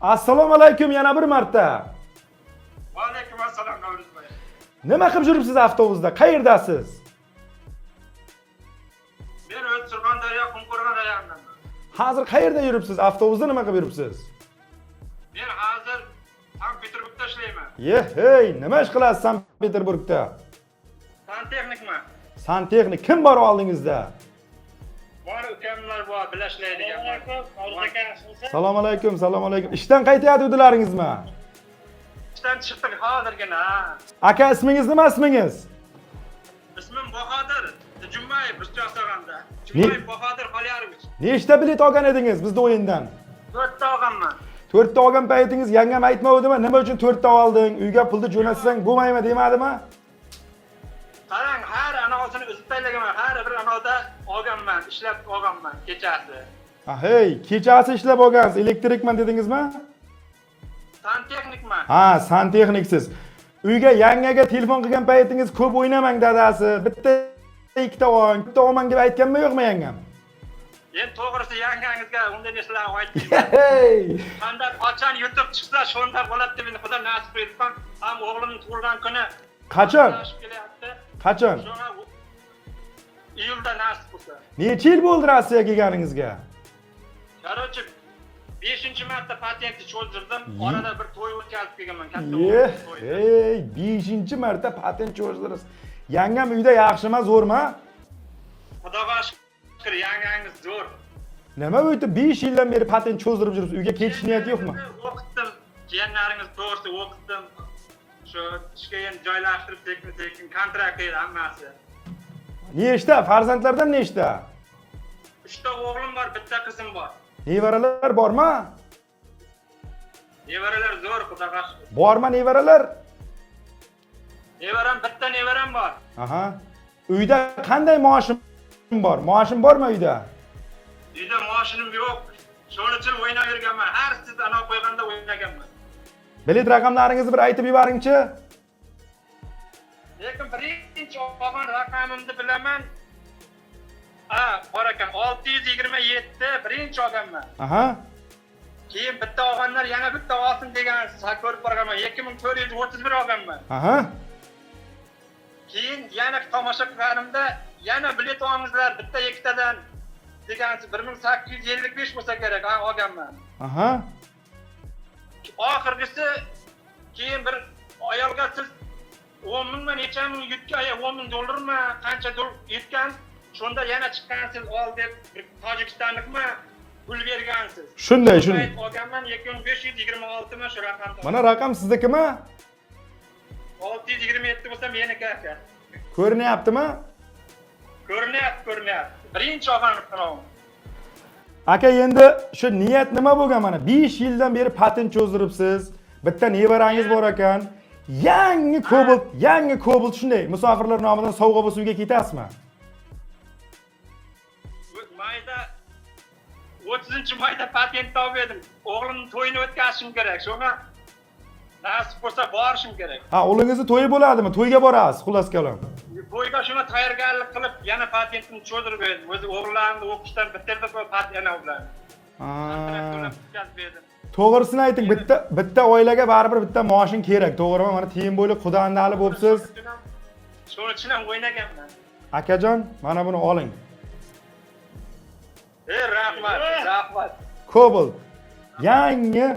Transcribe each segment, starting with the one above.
Assalomu alaykum yana bir marta. Va alaykum assalom Navruz boy. Nima qilib yuribsiz avtobusda? Qayerdasiz? Men o'z Surxondaryo Qumqo'rg'on rayonidanman. Hozir qayerda yuribsiz? Avtobusda nima qilib yuribsiz? Men hozir Sankt-Peterburgda ishlayman. Hey, nima ish qilasiz Sankt-Peterburgda? Santexnikman. Santexnik kim bor oldingizda? Bor ukamlar bor, bilashlaydiganlar. Assalomu alaykum, assalomu alaykum. Ishdan qaytayotganlaringizmi? Ishdan chiqdik hozirgina. Aka ismingiz nima ismingiz? Ismim Bahodir Jummayev, Bizchosag'anda. Jummayev Bahodir Xolyarovich. Nechta bilet olgan edingiz bizning o'yindan? 4 ta olganman. 4 ta olgan paytingiz yangam aytmovdimi? Nima uchun 4 ta olding? Uyga pulni jo'natsang bo'lmaymi demadimi? Qarang, har anosini uzib tashlagaman. Har bir anoda olganman, ishlab olganman kechasi. Hey, kechasi ishlab olgansiz, elektrikman dedingizmi? Santexnikman. Ha, santexniksiz. Uyga yangaga telefon qilgan paytingiz ko'p o'ynamang dadasi. Bitta ikkita o'yin, bitta o'man deb aytganmi yo'qmi yangam? Men to'g'risi yangangizga unday narsalarni aytdim. Hey! Qanday qachon YouTube chiqsa shunda bo'ladi deb meni Xudo nasib etgan. Ham o'g'limning tug'ilgan kuni Qachon? kelyapti. Qachon? Shuna iyulda nasib bo'lsa. Necha yil bo'ldi Rossiyaga kelganingizga? Короче, 5-marta patentni cho'zdirdim. Orada bir to'y o'tkazib kelganman, katta to'y. Hey, 5-marta patent cho'zdirasiz. Yangam uyda yaxshimi, zo'rmi? Xudoga shukr, yangangiz zo'r. Nima bo'yda 5 yildan beri patent cho'zdirib yuribsiz? Uyga ketish niyat yo'qmi? O'qitdim. Jiyanlaringiz to'g'risi o'qitdim. Shu ishga endi joylashtirib tekin kontrakt edi hammasi. Nechta? Farzandlardan nechta? 3 ta o'g'lim bor, bitta qizim bor. Nevaralar bormi? Nevaralar zo'r, xudoga shukr. Bormi nevaralar? Bitta nevaram bor. Aha. Uyda qanday maoshim bor? Maoshim bormi uyda? Uyda maoshinim yo'q. Shuning uchun o'ynab yurganman. Har siz ana qo'yganda o'ynaganman. Bilet raqamlaringizni bir aytib yuboringchi. Lekin birinchi olgan raqamimni bilaman. Bor ekan 627 birinchi olganman. Aha. Keyin bitta olganlar yana bitta olsin degansiz, ko'rib borganman. 2431 olganman. Aha. Keyin yana tomosha qilganimda yana bilet olingizlar bitta ikkitadan degansiz 1855 bo'lsa kerak, olganman. Aha. Oxirgisi keyin bir ayolga siz 10 mingmi necha ming yutgan, 10 ming dollarmi qancha yutgan, shunda yana chiqqansiz ol deb Tojikistonlikmi pul bergansiz. Shunday. Olganman 2526 mi shu raqamda. Mana raqam siznikimi? 627 bo'lsa meniki aka. Ko'rinyaptimi? Ko'rinyapti. Birinchi olgan raqam. Aka endi shu niyat nima bo'lgan mana? 5 yildan beri patent cho'zdiribsiz. Bitta nevarangiz bor ekan. Yangi Cobalt shunday. Musofirlar nomidan sovg'a bo'lsa uyga ketasizmi? Mayda 30-mayda patent topdim. O'g'limning to'yini o'tkazishim kerak. Shunga nasib bo'lsa borishim kerak. Ha, o'g'lingizni to'yi bo'ladimi? To'yga borasiz, xullas kalom. To'yga shuna tayyorgarlik qilib, yana patentni cho'zdirib berdim. O'zi o'g'illarni o'qishdan bitirdi patentni bilan. To'g'risini ayting, bitta oilaga baribir bitta maoshin kerak, to'g'rimi? Mana tiyin bo'ylib xudandali bo'libsiz. Shuning uchun ham o'ynaganman. Akajon, mana buni oling. Rahmat. Cobalt. Yangi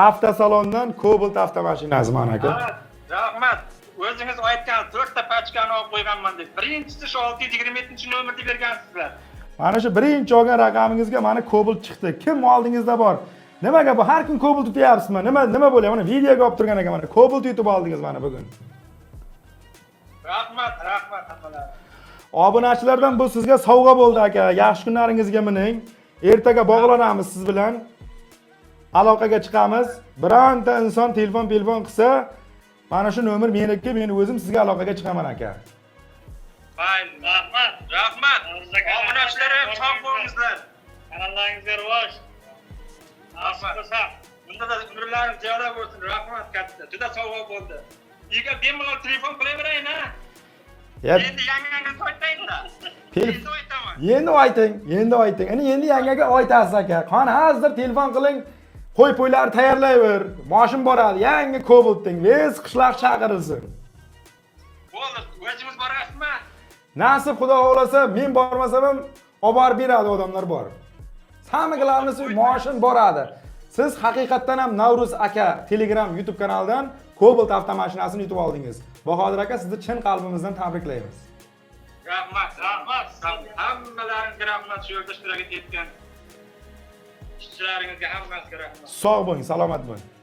avtosalondan Cobalt avtomashinasi mana aka. Rahmat. O'zingiz aytgan 4 ta pachkani olib qo'yganman deb. Birinchisi shu 627-nomerni bergansizlar. Mana shu birinchi olgan raqamingizga mana Cobalt chiqdi. Kim oldingizda bor? Nimaga bu? Har kun Cobalt yutyapsizmi? Nima bo'lyapti? Mana videoga olib turgan ekan mana Cobalt yutib oldingiz mana bugun. Rahmat. Obunachilardan bu sizga sovg'a bo'ldi aka. Yaxshi kunlaringizga mining. Ertaga bog'lanamiz siz bilan. Aloqaga chiqamiz. Bironta inson telefon qilsa, mana shu nomer meniki, men o'zim sizga aloqaga chiqaman aka. Rahmat. Obunachilarim sog' bo'lingizlar. Kanalingizga rivoj. Bunda da umrlaringiz ziyoda bo'lsin. Rahmat katta. Juda sovg'a bo'ldi. Uyga bemalol telefon qilavering, ha? Endi yangangizni aytayinda. Endi ayting. Endi yangaga aytasiz aka. Qani hozir telefon qiling. Qo'y-po'ylarni tayyorlayver. Moshin boradi, yangi Cobalt'ding, vez qishloq chaqirilsin. Bo'ldi, o'zingiz borasizmi? Nasib Xudo xohlasa, men bormasam ham olib borib beradi odamlar bor. Hamma glavnisi moshin boradi. Siz haqiqatdan ham Navruz aka Telegram YouTube kanalidan Cobalt avtomashinasini yutib oldingiz. Bahodir aka, sizni chin qalbimizdan tabriklaymiz. Rahmat. Hammalaringizga rahmat, shu yerda ishtirok etgan ishchilaringizga hammasiga rahmat. Sog' bo'ling, salomat bo'ling.